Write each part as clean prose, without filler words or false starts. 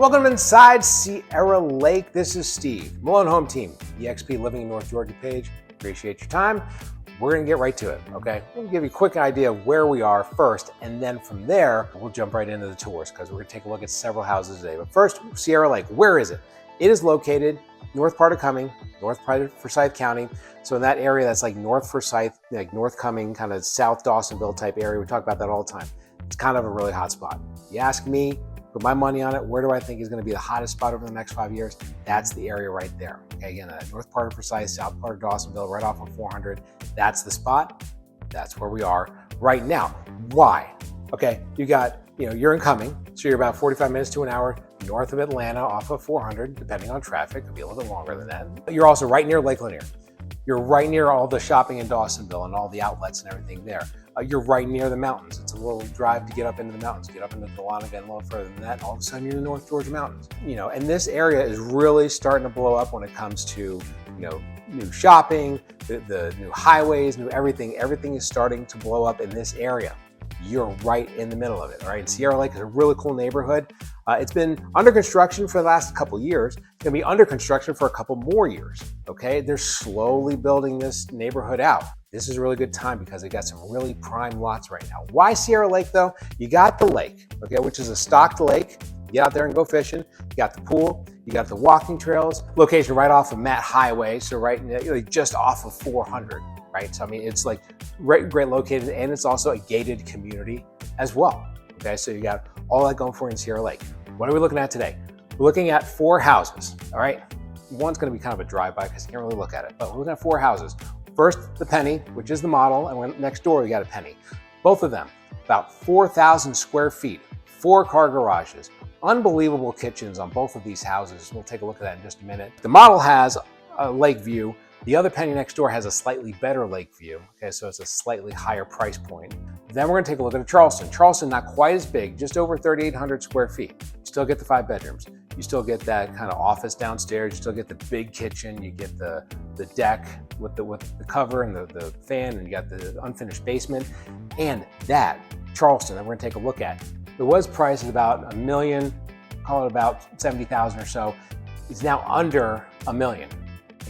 Welcome inside Sierra Lake. This is Steve, Malone Home Team, EXP Living in North Georgia page. Appreciate your time. We're gonna get right to it, okay? We'll give you a quick idea of where we are first, and then from there, we'll jump right into the tours because we're gonna take a look at several houses today. But first, Sierra Lake, where is it? It is located north part of Cumming, north part of Forsyth County. So in that area, that's like North Forsyth, like North Cumming, kind of South Dawsonville type area. We talk about that all the time. It's kind of a really hot spot. You ask me, put my money on it, where do I think is gonna be the hottest spot over the next 5 years? That's the area right there. Okay, again, north part of Forsyth, south part of Dawsonville, right off of 400. That's the spot. That's where we are right now. Why? Okay, you're in Cumming, so you're about 45 minutes to an hour north of Atlanta off of 400, depending on traffic. Could be a little bit longer than that. But you're also right near Lake Lanier. You're right near all the shopping in Dawsonville and all the outlets and everything there. You're right near the mountains. It's a little drive to get up into the mountains, get up into Dahlonega and a little further than that. All of a sudden you're in the North Georgia mountains. And this area is really starting to blow up when it comes to, new shopping, the new highways, new everything. Everything is starting to blow up in this area. You're right in the middle of it, all right? Sierra Lake is a really cool neighborhood. It's been under construction for the last couple years. It's gonna be under construction for a couple more years, okay? They're slowly building this neighborhood out. This is a really good time because they got some really prime lots right now. Why Sierra Lake though? You got the lake, okay, which is a stocked lake. Get out there and go fishing. You got the pool, you got the walking trails. Location right off of Matt Highway, so right just off of 400. Right, so I mean, it's like great located, and it's also a gated community as well. Okay, so you got all that going for you in Sierra Lake. What are we looking at today? We're looking at 4 houses, all right? One's gonna be kind of a drive-by because you can't really look at it, but we're looking at 4 houses. First, the Penny, which is the model, and next door we got a Penny. Both of them, about 4,000 square feet, 4-car garages, unbelievable kitchens on both of these houses. We'll take a look at that in just a minute. The model has a lake view. The other Penny next door has a slightly better lake view, okay, so it's a slightly higher price point. Then we're gonna take a look at a Charleston. Charleston, not quite as big, just over 3,800 square feet. You still get the 5 bedrooms. You still get that kind of office downstairs. You still get the big kitchen. You get the deck with the cover and the fan, and you got the unfinished basement. And that Charleston that we're gonna take a look at, it was priced at about $1 million, call it about 70,000 or so. It's now under $1 million.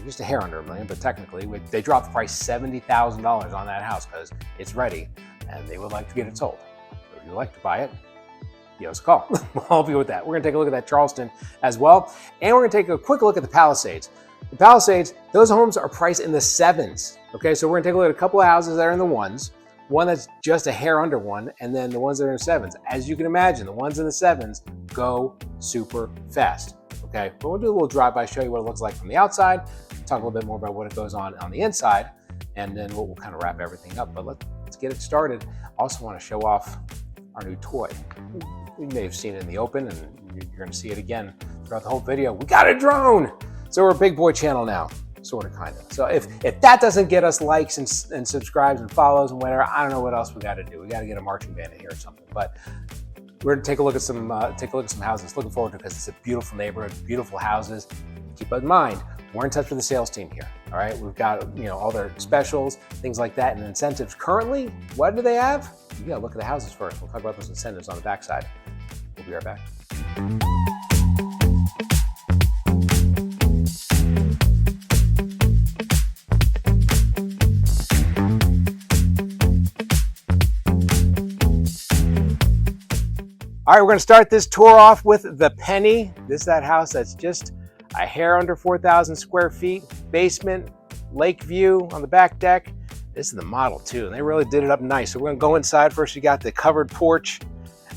Just a hair under $1 million, but technically they dropped the price $70,000 on that house because it's ready and they would like to get it sold. So if you'd like to buy it, give us a call. We'll help you with that. We're gonna take a look at that Charleston as well. And we're gonna take a quick look at the Palisades. The Palisades, those homes are priced in the 7s. Okay, so we're gonna take a look at a couple of houses that are in the 1s, one that's just a hair under 1, and then the ones that are in 7s. As you can imagine, the ones in the 7s go super fast. Okay, but we'll do a little drive-by, show you what it looks like from the outside, talk a little bit more about what it goes on the inside, and then we'll kind of wrap everything up. But let's get it started. Also want to show off our new toy. You may have seen it in the open, and you're going to see it again throughout the whole video. We got a drone! So we're a big boy channel now, sort of, kind of. So if that doesn't get us likes and subscribes and follows and whatever, I don't know what else we got to do. We got to get a marching band in here or something. But we're gonna take a look at some houses. Looking forward to it because it's a beautiful neighborhood, beautiful houses. Keep in mind, we're in touch with the sales team here. All right, we've got all their specials, things like that, and incentives. Currently, what do they have? You gotta look at the houses first. We'll talk about those incentives on the backside. We'll be right back. All right, we're gonna start this tour off with the Penny. This is that house that's just a hair under 4,000 square feet, basement, lake view on the back deck. This is the model too, and they really did it up nice. So we're gonna go inside first. You got the covered porch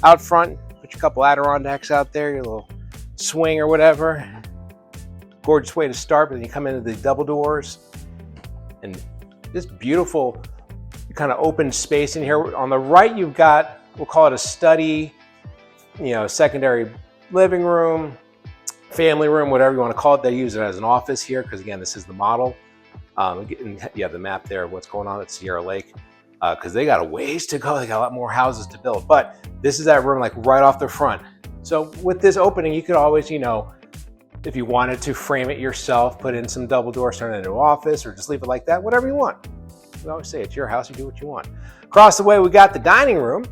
out front. Put your couple Adirondacks out there, your little swing or whatever. Gorgeous way to start, but then you come into the double doors. And this beautiful kind of open space in here. On the right, you've got, we'll call it a study, secondary living room, family room, whatever you want to call it. They use it as an office here because, again, this is the model. You have the map there of what's going on at Sierra Lake because they got a ways to go. They got a lot more houses to build, but this is that room like right off the front. So with this opening, you could always, if you wanted to frame it yourself, put in some double doors, turn it into an office, or just leave it like that, whatever you want. We always say it's your house, you do what you want. Across the way, we got the dining room.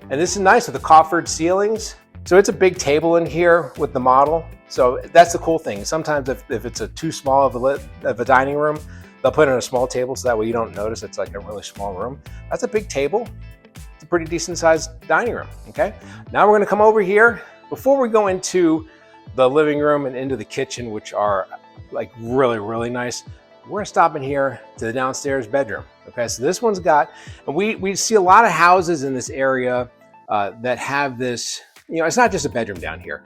And this is nice with the coffered ceilings. So it's a big table in here with the model. So that's the cool thing. Sometimes if it's too small of a dining room, they'll put in a small table so that way you don't notice it's like a really small room. That's a big table. It's a pretty decent sized dining room, okay? Now we're gonna come over here. Before we go into the living room and into the kitchen, which are like really, really nice, we're stopping here to the downstairs bedroom, okay? So this one's got, and we see a lot of houses in this area that have this, you know, it's not just a bedroom down here.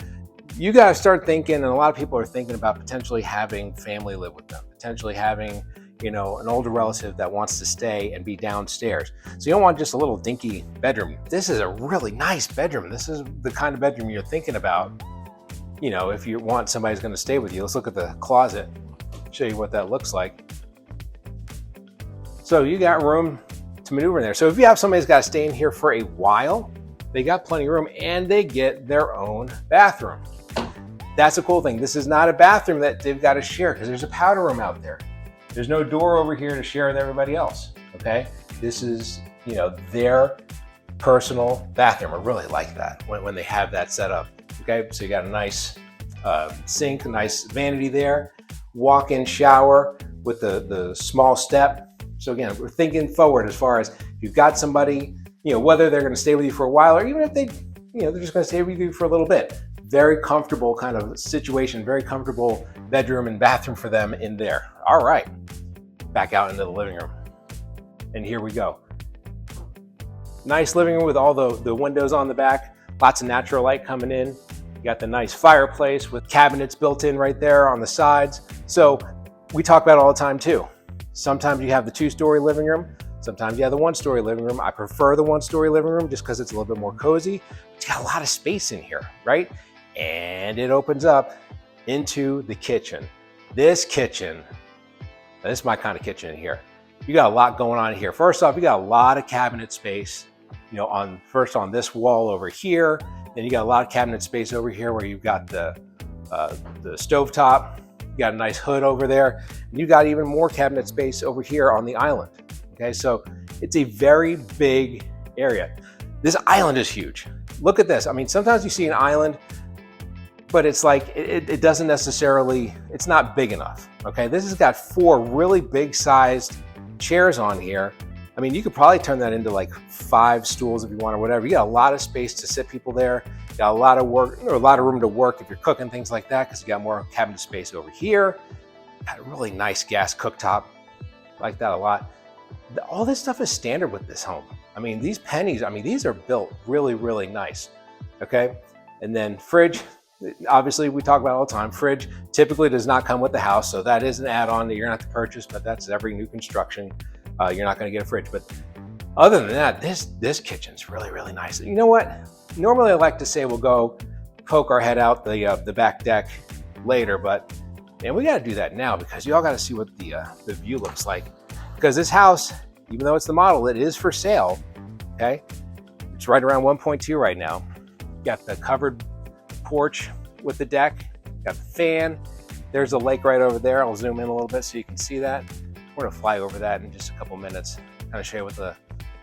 You gotta start thinking, and a lot of people are thinking about potentially having family live with them, potentially having, you know, an older relative that wants to stay and be downstairs. So you don't want just a little dinky bedroom. This is a really nice bedroom. This is the kind of bedroom you're thinking about, you know, if you want somebody's gonna stay with you. Let's look at the closet, show you what that looks like. So you got room to maneuver in there. So if you have somebody who's gotta stay in here for a while, they got plenty of room and they get their own bathroom. That's a cool thing. This is not a bathroom that they've got to share because there's a powder room out there. There's no door over here to share with everybody else, okay? This is, you know, their personal bathroom. I really like that when they have that set up, okay? So you got a nice sink, a nice vanity there, walk-in shower with the small step. So again, we're thinking forward as far as you've got somebody, you know, whether they're going to stay with you for a while or even if they, you know, they're just going to stay with you for a little bit. Very comfortable kind of situation, very comfortable bedroom and bathroom for them in there. All right, back out into the living room. And here we go. Nice living room with all the windows on the back, lots of natural light coming in. You got the nice fireplace with cabinets built in right there on the sides. So we talk about it all the time too. Sometimes you have the 2-story living room. Sometimes you have the 1-story living room. I prefer the 1-story living room just because it's a little bit more cozy. But you got a lot of space in here, right? And it opens up into the kitchen. This kitchen, this is my kind of kitchen in here. You got a lot going on here. First off, you got a lot of cabinet space, you know, first on this wall over here. Then you got a lot of cabinet space over here where you've got the stovetop. You got a nice hood over there. And you got even more cabinet space over here on the island. Okay, so it's a very big area. This island is huge. Look at this. I mean, sometimes you see an island, but it's like, it doesn't necessarily, it's not big enough, okay? This has got 4 really big sized chairs on here. I mean, you could probably turn that into like 5 stools if you want or whatever. You got a lot of space to sit people there. You got a lot of work, or a lot of room to work if you're cooking, things like that, because you got more cabinet space over here. Got a really nice gas cooktop, like that a lot. All this stuff is standard with this home. I mean, these pennies, I mean, these are built really, really nice, okay? And then fridge, obviously we talk about it all the time. Fridge typically does not come with the house, so that is an add-on that you're gonna have to purchase, but that's every new construction. You're not gonna get a fridge. But other than that, this kitchen's really, really nice. You know what? Normally I like to say we'll go poke our head out the back deck later, but man, we gotta do that now because you all gotta see what the view looks like. Because this house, even though it's the model, it is for sale, okay? It's right around 1.2 right now. Got the covered porch with the deck, got the fan. There's a lake right over there. I'll zoom in a little bit so you can see that. We're gonna fly over that in just a couple minutes, kind of show you what the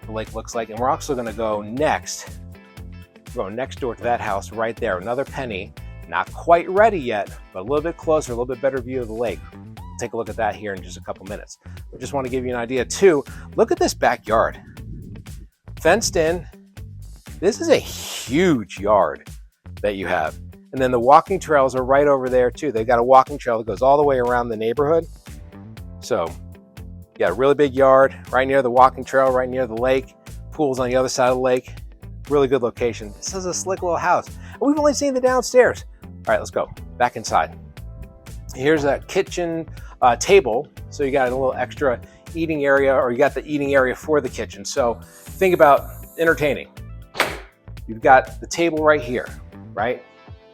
lake looks like. And we're also gonna go next door to that house right there. Another penny, not quite ready yet, but a little bit closer, a little bit better view of the lake. Take a look at that here in just a couple minutes. I just want to give you an idea too. Look at this backyard. Fenced in. This is a huge yard that you have. And then the walking trails are right over there too. They've got a walking trail that goes all the way around the neighborhood. So you got a really big yard right near the walking trail, right near the lake. Pools on the other side of the lake. Really good location. This is a slick little house. And we've only seen the downstairs. All right, let's go back inside. Here's a kitchen table. So you got a little extra eating area, or you got the eating area for the kitchen. So think about entertaining. You've got the table right here, right?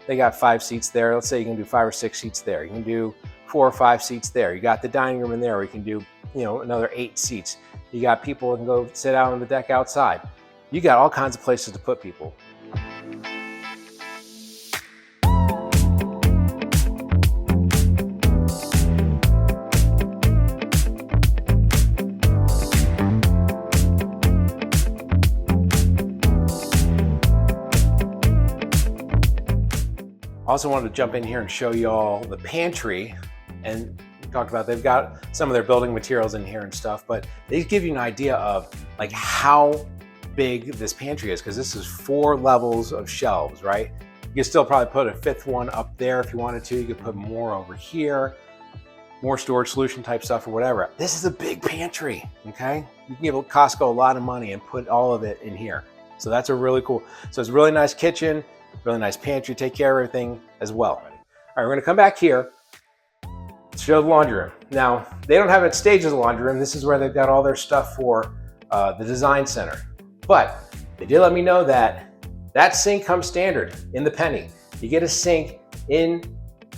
They got 5 seats there. Let's say you can do 5 or 6 seats there. You can do 4 or 5 seats there. You got the dining room in there, or you can do, you know, another 8 seats. You got people who can go sit out on the deck outside. You got all kinds of places to put people. Also wanted to jump in here and show you all the pantry, and we talked about they've got some of their building materials in here and stuff, but they give you an idea of like how big this pantry is, because this is 4 levels of shelves, right? You could still probably put a 5th one up there if you wanted to. You could put more over here, more storage solution type stuff or whatever. This is a big pantry, okay? You can give Costco a lot of money and put all of it in here. So that's a really cool, so it's a really nice kitchen, really nice pantry, take care of everything as well. All right, we're gonna come back here, show the laundry room. Now, they don't have it staged as a laundry room. This is where they've got all their stuff for the design center. But they did let me know that that sink comes standard in the penny. You get a sink in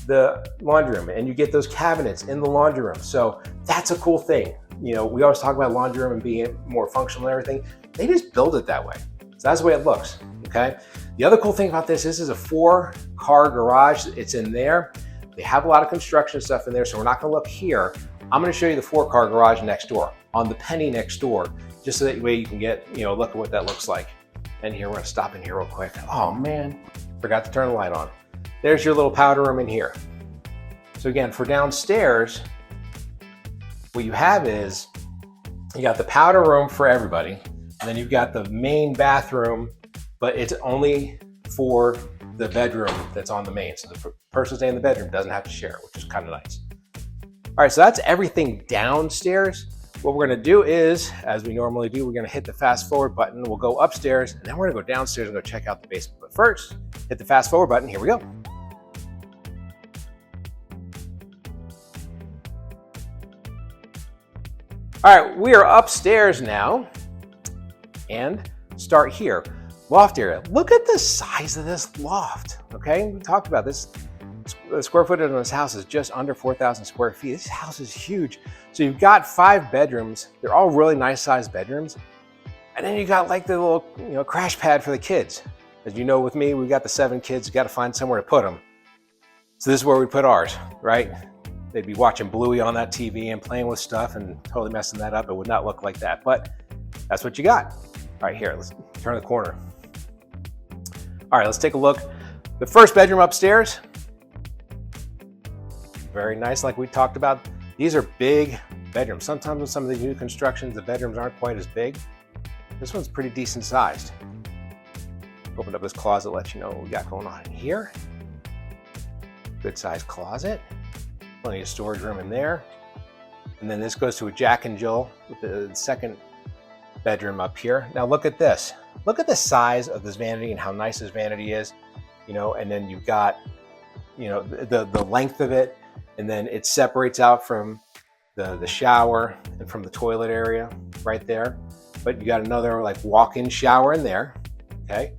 the laundry room and you get those cabinets in the laundry room. So that's a cool thing. You know, we always talk about laundry room and being more functional and everything. They just build it that way. So that's the way it looks, okay? The other cool thing about this is a 4-car garage. It's in there. They have a lot of construction stuff in there, so we're not gonna look here. I'm gonna show you the 4-car garage next door, on the penny next door, just so that way you can get, you know, look at what that looks like. And here, we're gonna stop in here real quick. Oh man, forgot to turn the light on. There's your little powder room in here. So again, for downstairs, what you have is, you got the powder room for everybody, and then you've got the main bathroom, but it's only for the bedroom that's on the main. So the person staying in the bedroom doesn't have to share, which is kind of nice. All right, so that's everything downstairs. What we're gonna do is, as we normally do, we're gonna hit the fast forward button. We'll go upstairs, and then we're gonna go downstairs and go check out the basement. But first, hit the fast forward button. Here we go. All right, we are upstairs now, and start here. Loft area. Look at the size of this loft, okay? We talked about this. The square footage of this house is just under 4,000 square feet. This house is huge. So you've got 5 bedrooms. They're all really nice sized bedrooms. And then you got like the little, you know, crash pad for the kids. As you know, with me, we've got the 7 kids. You got to find somewhere to put them. So this is where we put ours, right? They'd be watching Bluey on that TV and playing with stuff and totally messing that up. It would not look like that, but that's what you got. All right, here, let's turn the corner. All right, let's take a look. The first bedroom upstairs, very nice, like we talked about. These are big bedrooms. Sometimes with some of the new constructions, the bedrooms aren't quite as big. This one's pretty decent sized. Opened up this closet, let you know what we got going on in here. Good sized closet. Plenty of storage room in there. And then this goes to a Jack and Jill with the second bedroom up here. Now look at this. Look at the size of this vanity and how nice this vanity is, you know, and then you've got, you know, the length of it, and then it separates out from the shower and from the toilet area right there. But you got another like walk-in shower in there, okay?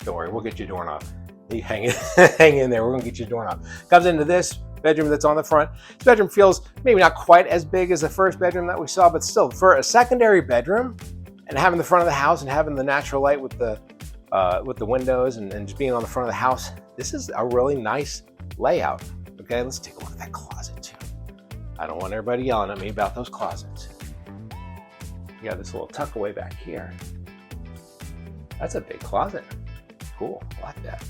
Don't worry, we'll get you a doorknob. You hang in there, we're gonna get you a doorknob. Comes into this bedroom that's on the front. This bedroom feels maybe not quite as big as the first bedroom that we saw, but still, for a secondary bedroom and having the front of the house and having the natural light with the windows and just being on the front of the house, this is a really nice layout. Okay, let's take a look at that closet too. I don't want everybody yelling at me about those closets. You got this little tuck away back here. That's a big closet. Cool, I like that.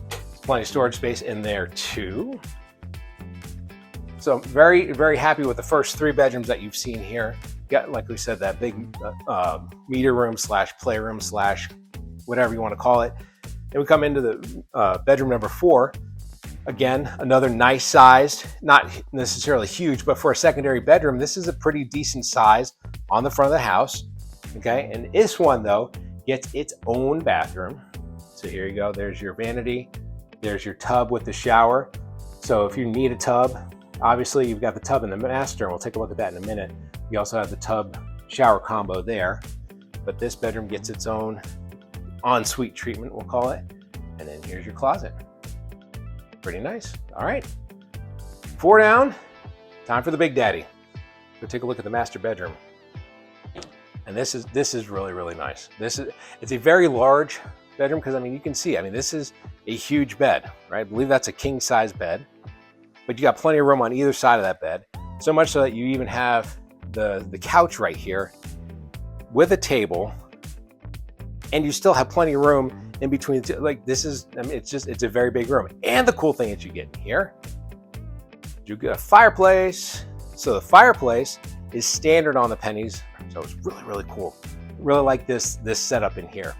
There's plenty of storage space in there too. So very, very happy with the first 3 bedrooms that you've seen here. Got, like we said, that big media room slash playroom slash whatever you want to call it. Then we come into the bedroom number 4. Again, another nice sized, not necessarily huge, but for a secondary bedroom, this is a pretty decent size on the front of the house. Okay, and this one though gets its own bathroom. So here you go, there's your vanity, there's your tub with the shower. So if you need a tub, obviously you've got the tub in the master, and we'll take a look at that in a minute. You also have the tub shower combo there, but this bedroom gets its own ensuite treatment, we'll call it. And then here's your closet. Pretty nice. All right, 4 down, time for the big daddy. Go take a look at the master bedroom. And this is really, really nice. It's a very large bedroom, because I mean, you can see, I mean, this is a huge bed, right? I believe that's a king size bed, but you got plenty of room on either side of that bed. So much so that you even have the couch right here with a table, and you still have plenty of room in between the two. Like this is, I mean, it's a very big room. And the cool thing that you get in here, you get a fireplace. So the fireplace is standard on the pennies. So it's really, really cool. Really like this setup in here.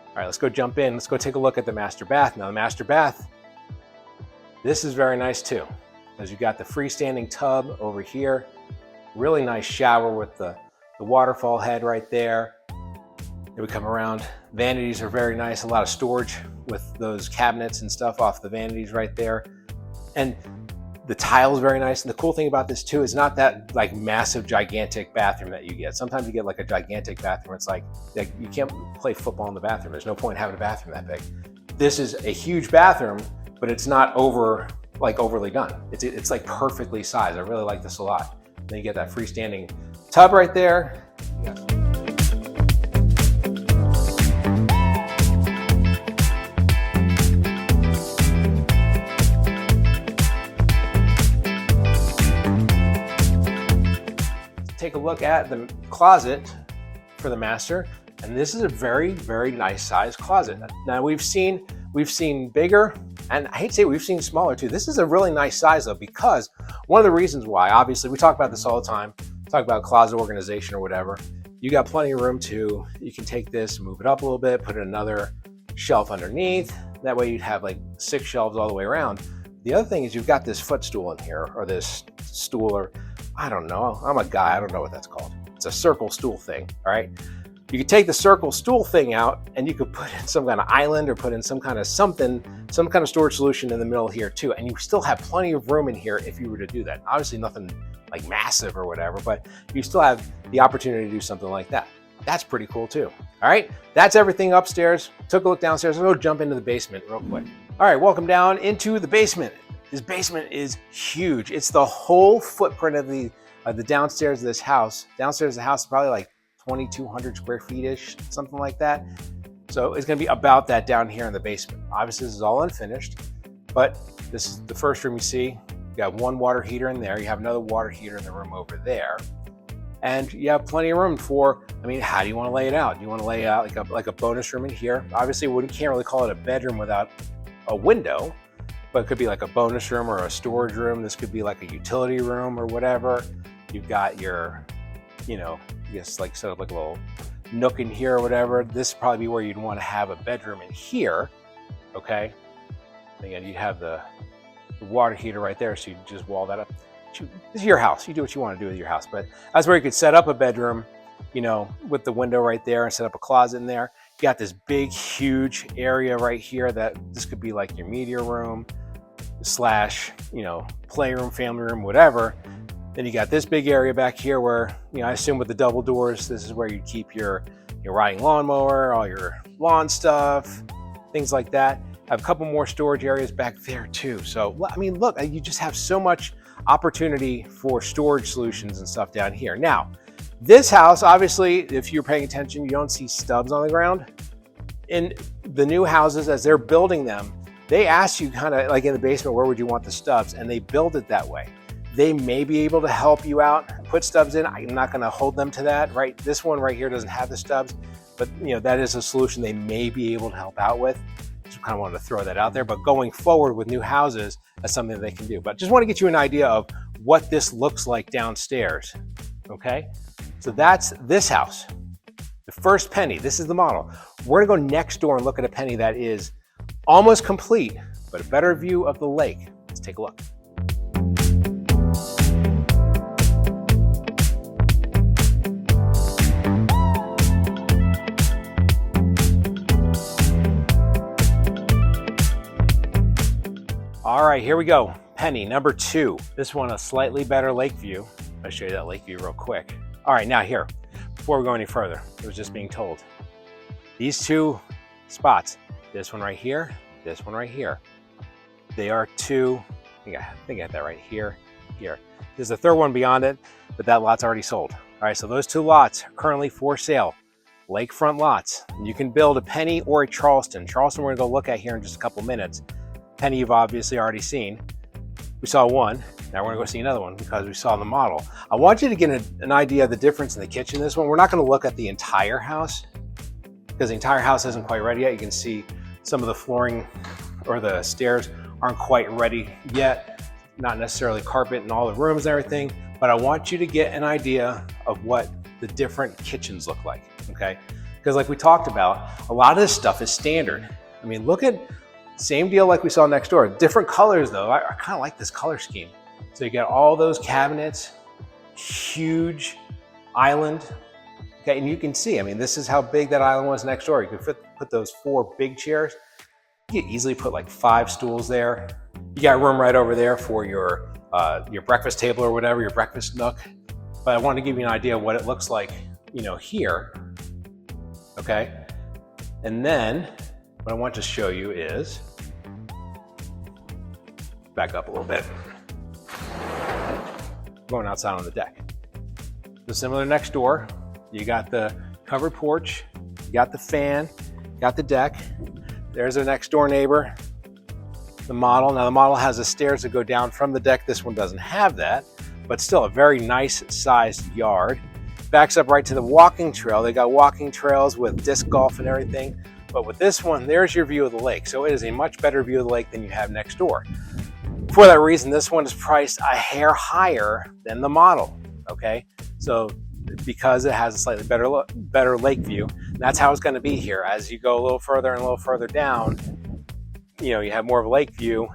All right, let's go jump in. Let's go take a look at the master bath. Now the master bath, this is very nice too, because you've got the freestanding tub over here. Really nice shower with the waterfall head right there. Then we come around. Vanities are very nice. A lot of storage with those cabinets and stuff off the vanities right there. And the tile is very nice. And the cool thing about this too is not that like massive, gigantic bathroom that you get. Sometimes you get like a gigantic bathroom. It's like you can't play football in the bathroom. There's no point in having a bathroom that big. This is a huge bathroom, but it's not overly done. It's like perfectly sized. I really like this a lot. Then you get that freestanding tub right there. Take a look at the closet for the master, and this is a very, very nice sized closet. Now we've seen bigger, and I hate to say we've seen smaller too. This is a really nice size though, because one of the reasons why, obviously we talk about this all the time, talk about closet organization or whatever. You got plenty of room to, you can take this, move it up a little bit, put another shelf underneath. That way you'd have like 6 shelves all the way around. The other thing is you've got this footstool in here, or this stool, or I don't know, I'm a guy, I don't know what that's called. It's a circle stool thing, all right? You could take the circle stool thing out and you could put in some kind of island or put in some kind of storage solution in the middle here too. And you still have plenty of room in here if you were to do that. Obviously nothing like massive or whatever, but you still have the opportunity to do something like that. That's pretty cool too. All right, that's everything upstairs. Took a look downstairs. Let's go jump into the basement real quick. All right, welcome down into the basement. This basement is huge. It's the whole footprint of the downstairs of this house. Downstairs of the house is probably like 2,200 square feet-ish, something like that. So it's gonna be about that down here in the basement. Obviously this is all unfinished, but this is the first room you see. You got one water heater in there. You have another water heater in the room over there. And you have plenty of room for, I mean, how do you wanna lay it out? Do you wanna lay out like a bonus room in here? Obviously we can't really call it a bedroom without a window, but it could be like a bonus room or a storage room. This could be like a utility room or whatever. You've got your, I guess like set up like a little nook in here or whatever. This would probably be where you'd want to have a bedroom in here, okay? Again, you'd have the water heater right there, so you just wall that up. This is your house. You do what you want to do with your house, but that's where you could set up a bedroom, with the window right there and set up a closet in there. You got this big, huge area right here that this could be like your media room / playroom, family room, whatever. Then you got this big area back here where, I assume with the double doors, this is where you keep your riding lawnmower, all your lawn stuff, things like that. I have a couple more storage areas back there too. So, I mean, look, you just have so much opportunity for storage solutions and stuff down here. Now, this house, obviously, if you're paying attention, you don't see stubs on the ground. In the new houses, as they're building them, they ask you kind of like in the basement, where would you want the stubs? And they build it that way. They may be able to help you out, put stubs in. I'm not going to hold them to that, right? This one right here doesn't have the stubs, but that is a solution they may be able to help out with. Just kind of wanted to throw that out there. But going forward with new houses, that's something that they can do. But just want to get you an idea of what this looks like downstairs. Okay, so that's this house. The first penny. This is the model. We're going to go next door and look at a penny that is almost complete, but a better view of the lake. Let's take a look. All right, here we go. Penny number 2. This one, a slightly better lake view. I'll show you that lake view real quick. All right, now here, before we go any further, it was just being told. These 2 spots, this one right here, this one right here, they are 2, I think I have that right here, here. There's a third one beyond it, but that lot's already sold. All right, so those 2 lots are currently for sale. lakefront lots. You can build a Penny or a Charleston. Charleston we're gonna go look at here in just a couple minutes. Penny you've obviously already seen. We saw one, now we're gonna go see another one because we saw the model. I want you to get an idea of the difference in the kitchen in this one. We're not gonna look at the entire house because the entire house isn't quite ready yet. You can see some of the flooring or the stairs aren't quite ready yet. Not necessarily carpet in all the rooms and everything, but I want you to get an idea of what the different kitchens look like, okay? Because like we talked about, a lot of this stuff is standard. I mean, look at, same deal like we saw next door. Different colors though, I kind of like this color scheme. So you got all those cabinets, huge island, okay? And you can see, I mean, this is how big that island was next door. You could put those 4 big chairs. You could easily put like 5 stools there. You got room right over there for your breakfast table or whatever, your breakfast nook. But I want to give you an idea of what it looks like, you know, here, okay? And then what I want to show you is, back up a little bit, going outside on the deck. So similar next door, you got the covered porch, you got the fan, you got the deck. There's our next door neighbor, the model. Now the model has the stairs that go down from the deck. This one doesn't have that, but still a very nice sized yard. Backs up right to the walking trail. They got walking trails with disc golf and everything. But with this one, there's your view of the lake. So it is a much better view of the lake than you have next door. For that reason, this one is priced a hair higher than the model, okay? So because it has a slightly better lake view, that's how it's gonna be here. As you go a little further and a little further down, you know, you have more of a lake view,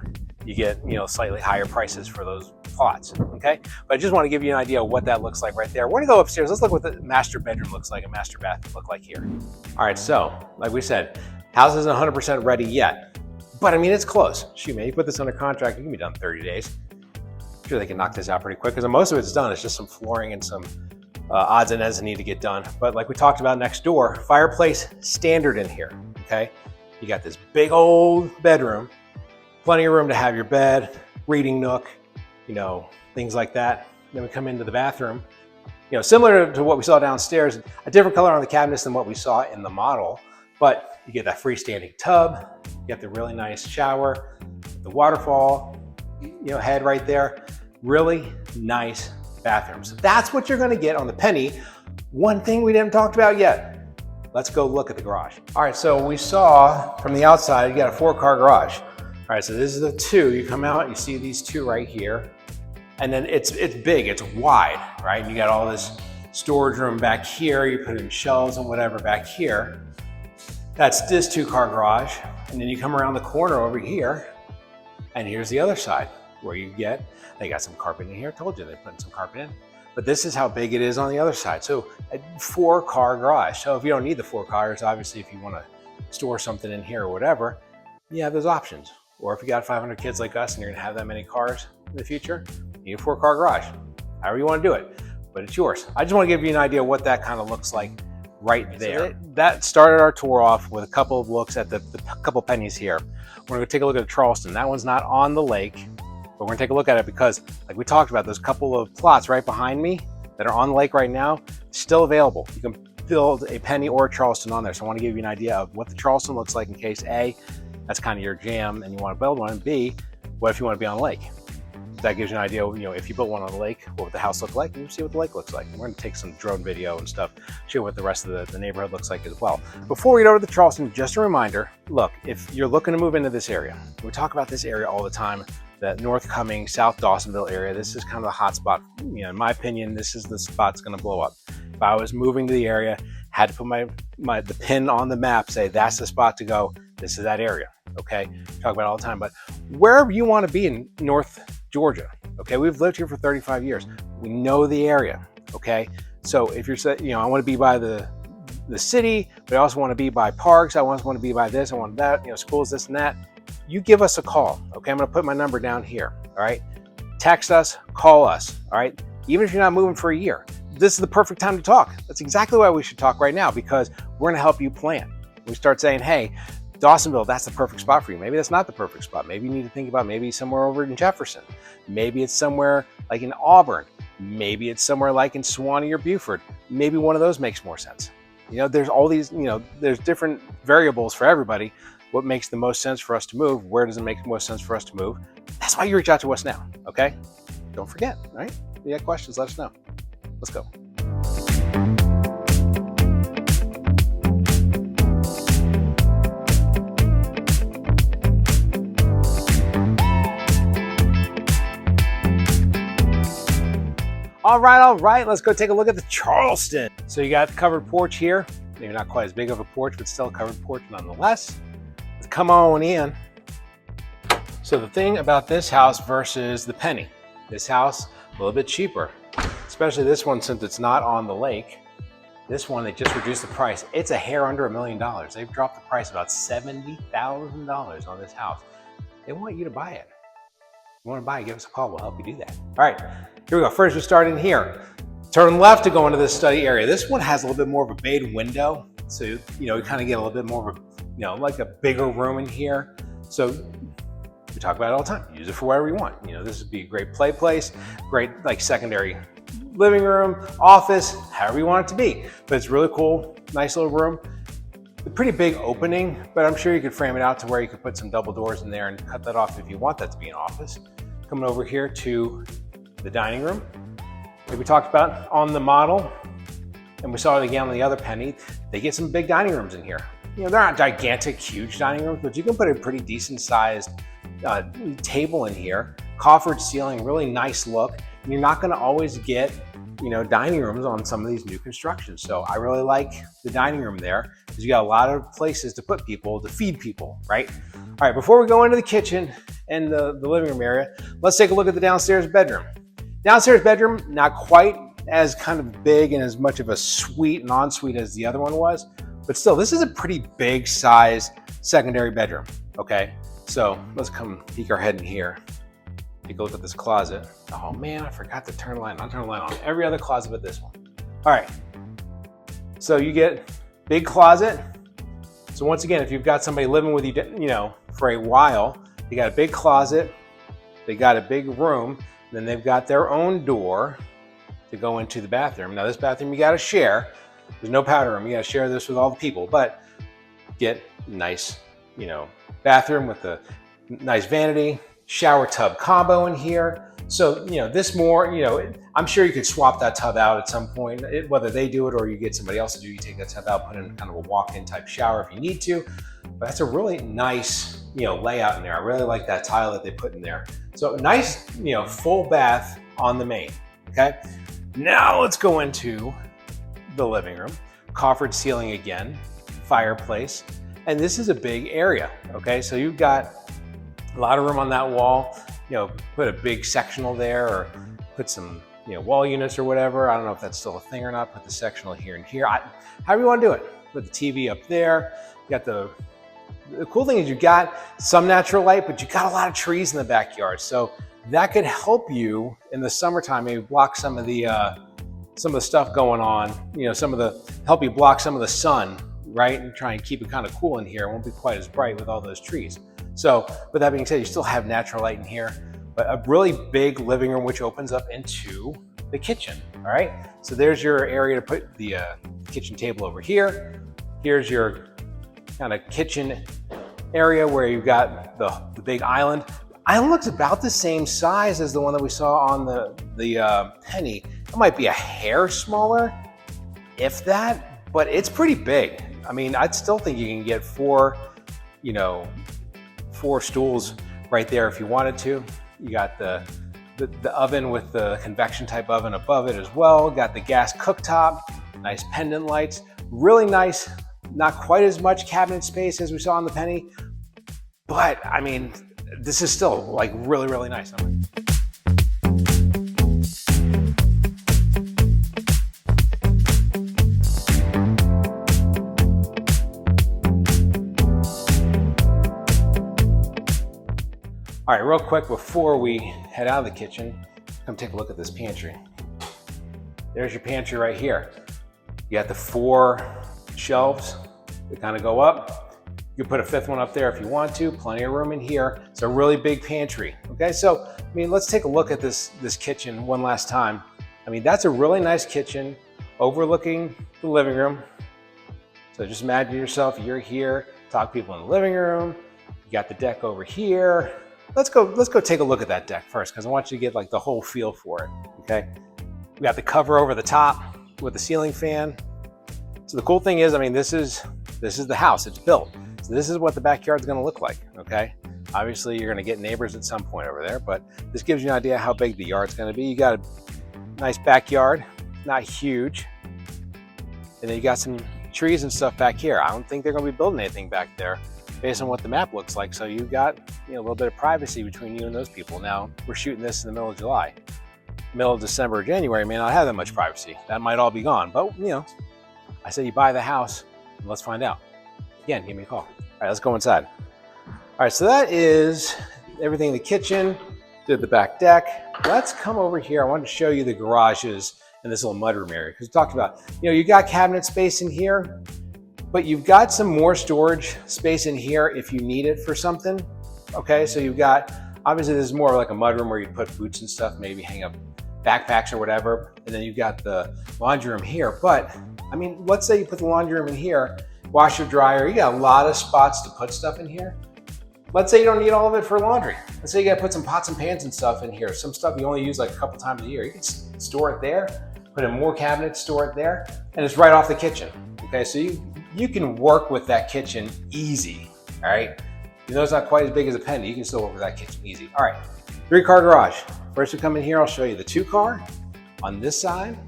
you get, you know, slightly higher prices for those plots, okay? But I just want to give you an idea of what that looks like right there. We're gonna go upstairs. Let's look what the master bedroom looks like, a master bath look like here. All right, so like we said, house isn't 100% ready yet, but I mean, it's close. Shoot, man, you put this under contract, you can be done in 30 days. I'm sure they can knock this out pretty quick because most of it's done. It's just some flooring and some odds and ends that need to get done. But like we talked about next door, fireplace standard in here, okay? You got this big old bedroom, plenty of room to have your bed, reading nook, you know, things like that. Then we come into the bathroom, you know, similar to what we saw downstairs, a different color on the cabinets than what we saw in the model, but you get that freestanding tub, you get the really nice shower, the waterfall, you know, head right there. Really nice bathroom. So that's what you're gonna get on the Penny. One thing we didn't talk about yet, let's go look at the garage. All right, so we saw from the outside, you got a 4-car garage. All right, so this is the 2. You come out, you see these 2 right here. And then it's big, it's wide, right? And you got all this storage room back here. You put in shelves and whatever back here. That's this 2-car garage. And then you come around the corner over here, and here's the other side where you get, they got some carpet in here. I told you they're putting some carpet in. But this is how big it is on the other side. So a 4-car garage. So if you don't need the 4 cars, obviously if you want to store something in here or whatever, you have those options. Or if you got 500 kids like us and you're gonna have that many cars in the future, you need a 4-car garage. However you want to do it, but it's yours. I just want to give you an idea of what that kind of looks like right there. So that started our tour off with a couple of looks at the couple pennies here. We're gonna take a look at the Charleston. That one's not on the lake, but we're gonna take a look at it because, like we talked about, those couple of plots right behind me that are on the lake right now, still available. You can build a Penny or a Charleston on there. So I want to give you an idea of what the Charleston looks like in case A, that's kind of your jam and you want to build one, and B, what if you want to be on a lake? That gives you an idea, you know, if you built one on the lake, what would the house look like, and you see what the lake looks like. And we're gonna take some drone video and stuff, show you what the rest of the neighborhood looks like as well. Before we get over to the Charleston, just a reminder, look, if you're looking to move into this area, we talk about this area all the time, that North Cumming, South Dawsonville area, this is kind of the hot spot. You know, in my opinion, this is the spot that's gonna blow up. If I was moving to the area, had to put the pin on the map, say that's the spot to go, this is that area, okay? Talk about it all the time, but wherever you wanna be in North Georgia, okay? We've lived here for 35 years. We know the area, okay? So if you're saying, you know, I wanna be by the city, but I also wanna be by parks, I also wanna be by this, I want that, you know, schools, this and that, you give us a call, okay? I'm gonna put my number down here, all right? Text us, call us, all right? Even if you're not moving for a year, this is the perfect time to talk. That's exactly why we should talk right now, because we're gonna help you plan. We start saying, hey, Dawsonville, that's the perfect spot for you. Maybe that's not the perfect spot. Maybe you need to think about maybe somewhere over in Jefferson. Maybe it's somewhere like in Auburn. Maybe it's somewhere like in Suwanee or Buford. Maybe one of those makes more sense. You know, there's all these, you know, there's different variables for everybody. What makes the most sense for us to move? Where does it make the most sense for us to move? That's why you reach out to us now, okay? Don't forget, right? If you got questions, let us know. Let's go. All right, let's go take a look at the Charleston. So you got the covered porch here. Maybe not quite as big of a porch, but still a covered porch nonetheless. Let's come on in. So the thing about this house versus the penny, this house, a little bit cheaper, especially this one since it's not on the lake. This one, they just reduced the price. It's a hair under $1 million. They've dropped the price about $70,000 on this house. They want you to buy it. If you want to buy it, give us a call. We'll help you do that. All right, here we go. First, we start in here. Turn left to go into this study area. This one has a little bit more of a bayed window. So, you know, you kind of get a little bit more of a, you know, like a bigger room in here. So we talk about it all the time. Use it for whatever you want. You know, this would be a great play place, great like secondary living room, office, however you want it to be. But it's really cool, nice little room. A pretty big opening, but I'm sure you could frame it out to where you could put some double doors in there and cut that off if you want that to be an office. Coming over here to the dining room. Like we talked about on the model, and we saw it again on the other penny, they get some big dining rooms in here. You know, they're not gigantic, huge dining rooms, but you can put a pretty decent sized table in here. Coffered ceiling, really nice look. And you're not gonna always get, you know, dining rooms on some of these new constructions. So I really like the dining room there because you got a lot of places to put people, to feed people, right? All right, before we go into the kitchen and the living room area, let's take a look at the downstairs bedroom. Downstairs bedroom, not quite as kind of big and as much of a suite, an ensuite as the other one was, but still, this is a pretty big size secondary bedroom, okay? So let's come peek our head in here. Take a look at this closet. Oh man, I forgot to turn the light on. I'll turn the light on every other closet but this one. All right, so you get big closet. So once again, if you've got somebody living with you, you know, for a while, you got a big closet, they got a big room, then they've got their own door to go into the bathroom. Now this bathroom you gotta share. There's no powder room, you gotta share this with all the people, but get nice, you know, bathroom with a nice vanity, shower tub combo in here. So, you know, this more, you know, I'm sure you could swap that tub out at some point, whether they do it or you get somebody else to do, you take that tub out, put in kind of a walk-in type shower if you need to. But that's a really nice, you know, layout in there. I really like that tile that they put in there. So nice, you know, full bath on the main, okay? Now let's go into the living room. Coffered ceiling again, fireplace. And this is a big area, okay? So you've got a lot of room on that wall. You know, put a big sectional there or put some, you know, wall units or whatever. I don't know if that's still a thing or not. Put the sectional here and here. However you want to do it. Put the TV up there. You got the cool thing is you got some natural light, but you got a lot of trees in the backyard. So that could help you in the summertime, maybe block some of the stuff going on, you know, help you block some of the sun, right? And try and keep it kind of cool in here. It won't be quite as bright with all those trees. So with that being said, you still have natural light in here, but a really big living room, which opens up into the kitchen, all right? So there's your area to put the kitchen table over here. Here's your kind of kitchen area where you've got the big island. The island looks about the same size as the one that we saw on the penny. It might be a hair smaller, if that, but it's pretty big. I mean, I'd still think you can get four stools right there if you wanted to. You got the oven with the convection type oven above it as well. Got the gas cooktop, nice pendant lights, really nice. Not quite as much cabinet space as we saw on the penny, but I mean, this is still like really, really nice. All right, real quick before we head out of the kitchen, come take a look at this pantry. There's your pantry right here. You got the 4 shelves that kind of go up. You can put a 5th one up there if you want to, plenty of room in here. It's a really big pantry, okay? So, I mean, let's take a look at this kitchen one last time. I mean, that's a really nice kitchen overlooking the living room. So just imagine yourself, you're here, talk to people in the living room, you got the deck over here. Let's go take a look at that deck first, because I want you to get like the whole feel for it, okay? We got the cover over the top with the ceiling fan. So the cool thing is, I mean, this is the house, it's built. So this is what the backyard's gonna look like, okay? Obviously you're gonna get neighbors at some point over there, but this gives you an idea how big the yard's gonna be. You got a nice backyard, not huge. And then you got some trees and stuff back here. I don't think they're gonna be building anything back there based on what the map looks like. So you've got, you know, a little bit of privacy between you and those people. Now, we're shooting this in the middle of July. Middle of December or January may not have that much privacy. That might all be gone, but you know, I say you buy the house and let's find out. Again, give me a call. All right, let's go inside. All right, so that is everything in the kitchen, did the back deck. Let's come over here. I wanted to show you the garages and this little mudroom area, because we talked about, you know, you got cabinet space in here, but you've got some more storage space in here if you need it for something. Okay, so you've got, obviously this is more like a mudroom where you put boots and stuff, maybe hang up backpacks or whatever. And then you've got the laundry room here. But I mean, let's say you put the laundry room in here, washer, dryer, you got a lot of spots to put stuff in here. Let's say you don't need all of it for laundry. Let's say you gotta put some pots and pans and stuff in here. Some stuff you only use like a couple times a year. You can store it there, put in more cabinets, store it there, and it's right off the kitchen. Okay, so you can work with that kitchen easy, all right? Even though it's not quite as big as a penny, you can still work with that kitchen easy. All right, 3-car garage. First we come in here, I'll show you the 2-car on this side.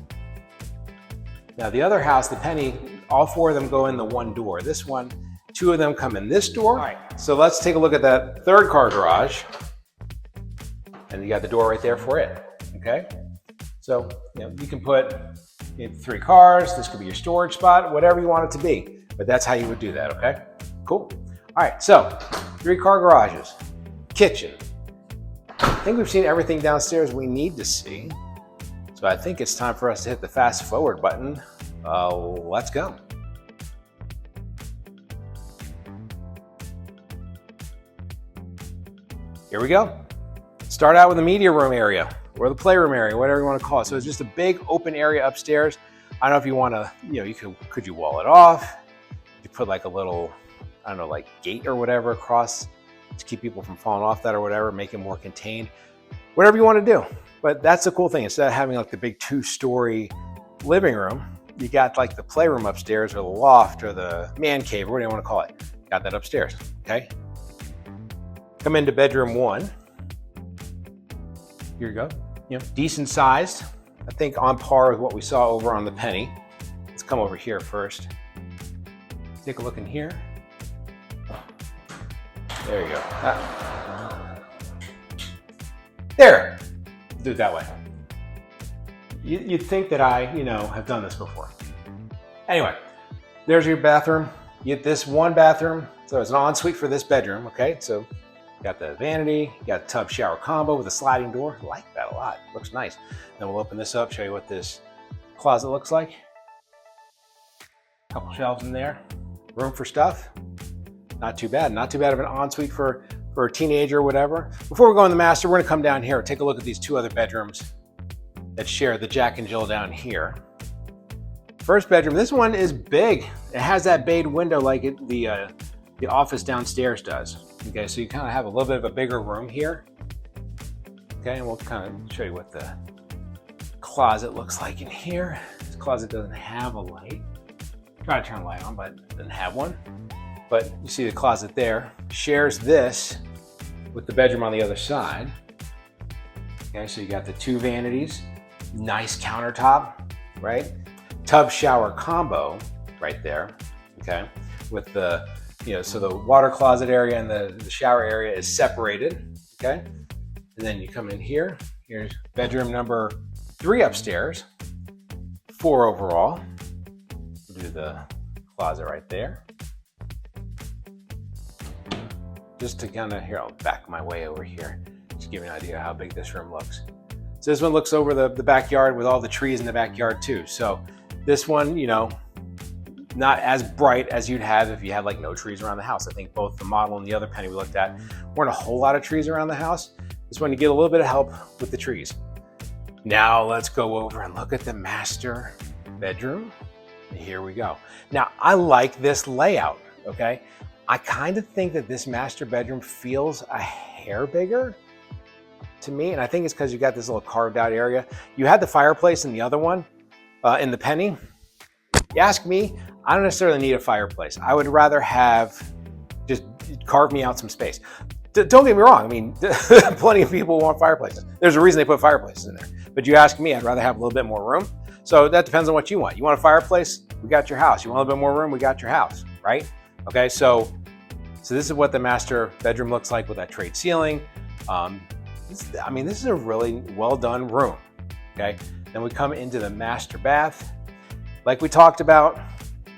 Now the other house, the penny, all 4 of them go in the 1 door. This one, 2 of them come in this door. All right, so let's take a look at that 3rd-car garage. And you got the door right there for it, okay? So you know, you can put 3 cars, this could be your storage spot, whatever you want it to be, but that's how you would do that, okay? Cool. All right, so 3-car garages, kitchen. I think we've seen everything downstairs we need to see. So I think it's time for us to hit the fast forward button. Let's go. Here we go. Start out with the media room area or the playroom area, whatever you want to call it. So it's just a big open area upstairs. I don't know if you want to, you know, could you wall it off? You put like a little, I don't know, like gate or whatever across to keep people from falling off that or whatever, make it more contained, whatever you want to do. But that's the cool thing. Instead of having like the big 2-story living room, you got like the playroom upstairs or the loft or the man cave, or what do you want to call it? Got that upstairs, okay? Come into bedroom 1. Here you go. You know, decent sized. I think on par with what we saw over on the penny. Let's come over here first. Take a look in here. There you go. There. Do it that way. You'd think that I, you know, have done this before. Anyway, there's your bathroom. You get this 1 bathroom. So it's an ensuite for this bedroom, okay? So you got the vanity, you got the tub shower combo with a sliding door. I like that a lot. Looks nice. Then we'll open this up, show you what this closet looks like. Couple shelves in there. Room for stuff. Not too bad. Not too bad of an ensuite for a teenager or whatever. Before we go in the master, we're gonna come down here and take a look at these 2 other bedrooms that share the Jack and Jill down here. First bedroom, this one is big. It has that bayed window like the office downstairs does. Okay, so you kind of have a little bit of a bigger room here. Okay, and we'll kind of show you what the closet looks like in here. This closet doesn't have a light. Try to turn the light on, but it doesn't have one. But you see the closet there, shares this with the bedroom on the other side. Okay, so you got the 2 vanities, nice countertop, right? Tub shower combo right there, okay? With the, you know, so the water closet area and the shower area is separated, okay? And then you come in here, here's bedroom number 3 upstairs, 4 overall. We'll do the closet right there. Just to kind of, here, I'll back my way over here. Just give you an idea how big this room looks. So this one looks over the backyard with all the trees in the backyard too. So this one, you know, not as bright as you'd have if you had like no trees around the house. I think both the model and the other penny we looked at weren't a whole lot of trees around the house. This one, you get a little bit of help with the trees. Now let's go over and look at the master bedroom. Here we go. Now, I like this layout, okay? I kind of think that this master bedroom feels a hair bigger to me, and I think it's because you got this little carved out area. You had the fireplace in the other one, in the Penny. You ask me, I don't necessarily need a fireplace. I would rather have just carve me out some space. Don't get me wrong, I mean, plenty of people want fireplaces. There's a reason they put fireplaces in there. But you ask me, I'd rather have a little bit more room. So that depends on what you want. You want a fireplace? We got your house. You want a little bit more room? We got your house, right? Okay, so this is what the master bedroom looks like with that trade ceiling. This is a really well done room, okay? Then we come into the master bath. Like we talked about,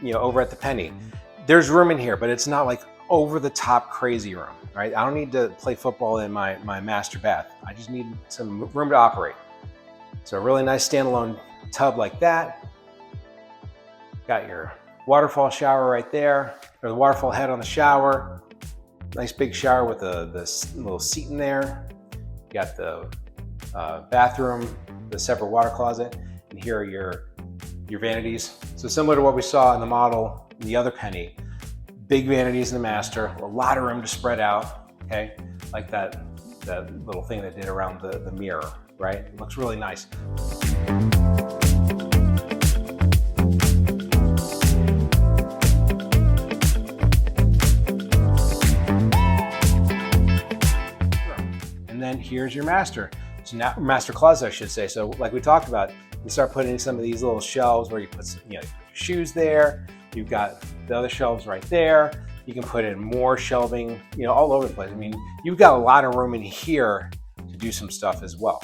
over at the Penny, there's room in here, but it's not like over the top crazy room, right? I don't need to play football in my master bath. I just need some room to operate. So a really nice standalone tub like that. Got your waterfall shower right there, or the waterfall head on the shower. Nice big shower with this little seat in there. You got the bathroom, the separate water closet, and here are your vanities. So similar to what we saw in the model in the other Penny, big vanities in the master, a lot of room to spread out, okay? Like that little thing they did around the mirror, right? It looks really nice. And then here's your master. So now, master closet, I should say. So like we talked about, you start putting some of these little shelves where you put your shoes there. You've got the other shelves right there. You can put in more shelving, all over the place. I mean, you've got a lot of room in here to do some stuff as well,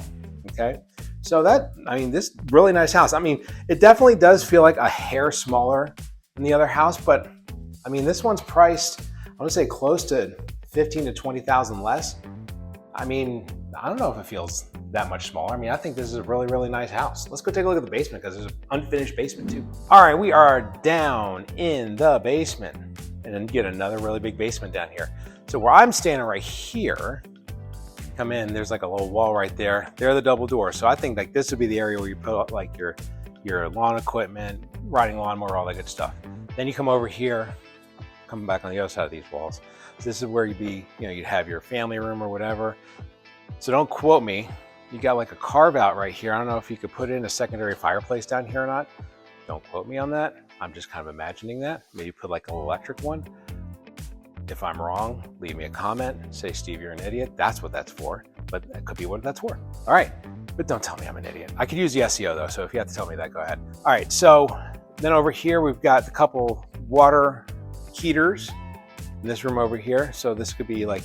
okay? So this really nice house. I mean, it definitely does feel like a hair smaller than the other house, but I mean, this one's priced, I want to say close to 15 to 20,000 less. I mean, I don't know if it feels that much smaller. I mean, I think this is a really, really nice house. Let's go take a look at the basement because there's an unfinished basement too. All right, we are down in the basement and then get another really big basement down here. So where I'm standing right here, come in, there's like a little wall right there. There are the double doors. So I think like this would be the area where you put up like your lawn equipment, riding lawnmower, all that good stuff. Then you come over here, coming back on the other side of these walls. So this is where you'd have your family room or whatever. So don't quote me. You got like a carve out right here. I don't know if you could put in a secondary fireplace down here or not. Don't quote me on that. I'm just kind of imagining that. Maybe put like an electric one. If I'm wrong, leave me a comment. Say, Steve, you're an idiot. That's what that's for. But that could be what that's for. All right. But don't tell me I'm an idiot. I could use the SEO though. So if you have to tell me that, go ahead. All right. So then over here, we've got a couple water heaters in this room over here. So this could be like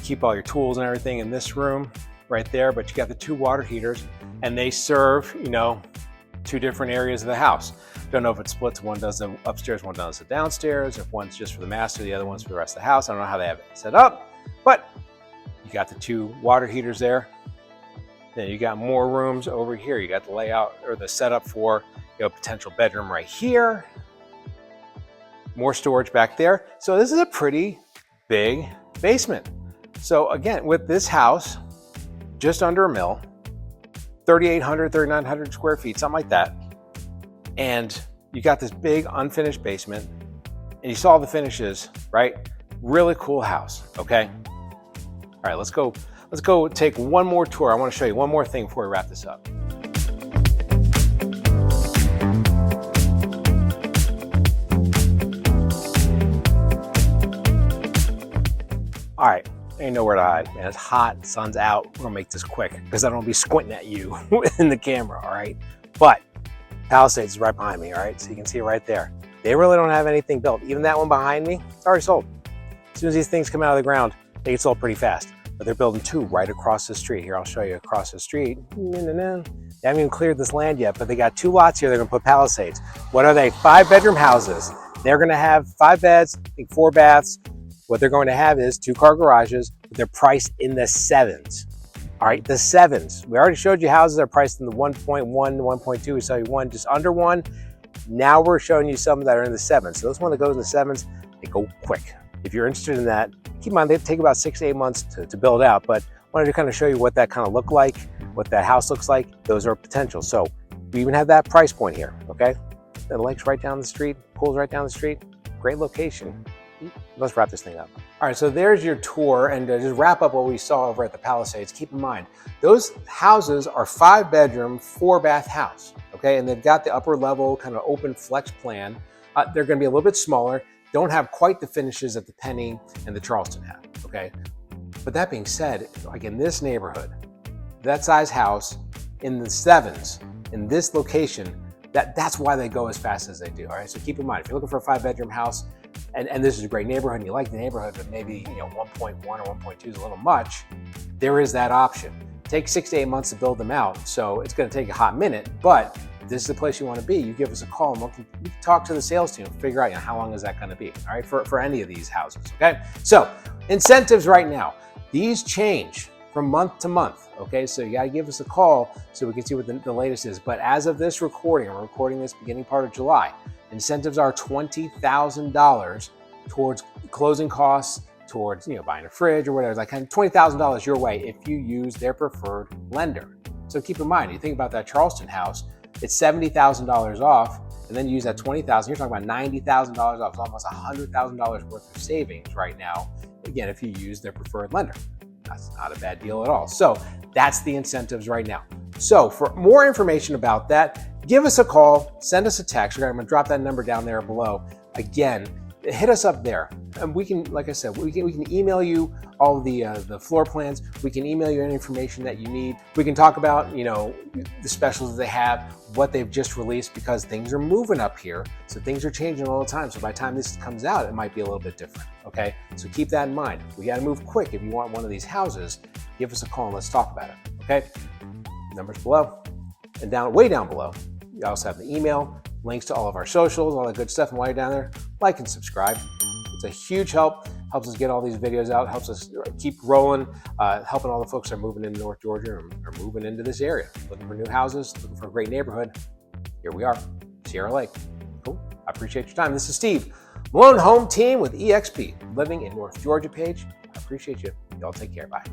keep all your tools and everything in this room right there, but you got the two water heaters and they serve, two different areas of the house. Don't know if it splits, one does the upstairs, one does the downstairs, if one's just for the master, the other one's for the rest of the house. I don't know how they have it set up, but you got the two water heaters there. Then you got more rooms over here. You got the layout or the setup for potential bedroom right here. More storage back there. So this is a pretty big basement. So again, with this house, just under $1 million, 3,800, 3,900 square feet, something like that. And you got this big unfinished basement and you saw the finishes, right? Really cool house, okay? All right, let's go take one more tour. I want to show you one more thing before we wrap this up. All right. Ain't nowhere to hide, man. It's hot, sun's out. We're gonna make this quick because I don't want to be squinting at you in the camera, all right? But Palisades is right behind me, all right? So you can see it right there. They really don't have anything built. Even that one behind me, it's already sold. As soon as these things come out of the ground, they get sold pretty fast. But they're building two right across the street. Here, I'll show you across the street. They haven't even cleared this land yet, but they got two lots here. They're gonna put Palisades. What are they? 5-bedroom houses. They're gonna have 5 beds, I think 4 baths. What they're going to have is 2-car garages, but they're priced in the 7s. All right, the 7s. We already showed you houses are priced in the 1.1, 1.2. We saw you one just under 1. Now we're showing you some that are in the 7s. So this one that goes in the 7s, they go quick. If you're interested in that, keep in mind they take about 6 to 8 months to build out, but wanted to kind of show you what that kind of looked like, what that house looks like. Those are potential. So we even have that price point here, okay? The lake's right down the street, pool's right down the street. Great location. Let's wrap this thing up. All right, so there's your tour, and to just wrap up what we saw over at the Palisades, keep in mind, those houses are 5-bedroom, 4-bath house, okay? And they've got the upper level kind of open flex plan. They're gonna be a little bit smaller, don't have quite the finishes that the Penny and the Charleston have, okay? But that being said, like in this neighborhood, that size house in the 7s, in this location, that's why they go as fast as they do, all right? So keep in mind, if you're looking for a 5-bedroom house, and this is a great neighborhood and you like the neighborhood, but maybe 1.1 or 1.2 is a little much, there is that option. It takes 6 to 8 months to build them out, so it's gonna take a hot minute, but if this is the place you wanna be, you give us a call and we can talk to the sales team and figure out how long is that gonna be, all right, for any of these houses, okay? So, incentives right now, these change from month to month, okay? So you gotta give us a call so we can see what the latest is. But as of this recording, we're recording this beginning part of July, incentives are $20,000 towards closing costs, towards buying a fridge or whatever, like kind of $20,000 your way if you use their preferred lender. So keep in mind, you think about that Charleston house, it's $70,000 off, and then you use that $20,000, you're talking about $90,000 off. It's almost $100,000 worth of savings right now, again, if you use their preferred lender. That's not a bad deal at all. So that's the incentives right now. So for more information about that, give us a call, send us a text. I'm gonna drop that number down there below. Again, hit us up there. And we can, like I said, we can email you all the floor plans. We can email you any information that you need. We can talk about, the specials that they have, what they've just released, because things are moving up here. So things are changing all the time. So by the time this comes out, it might be a little bit different, okay? So keep that in mind. We gotta move quick. If you want one of these houses, give us a call and let's talk about it, okay? Numbers below. And way down below, you also have the email, links to all of our socials, all that good stuff. And while you're down there, like and subscribe. It's a huge help, helps us get all these videos out, helps us keep rolling, helping all the folks that are moving into North Georgia or moving into this area, looking for new houses, looking for a great neighborhood. Here we are, Sierra Lake. Cool, I appreciate your time. This is Steve, Malone Home Team with EXP, living in North Georgia page. I appreciate you. Y'all take care, bye.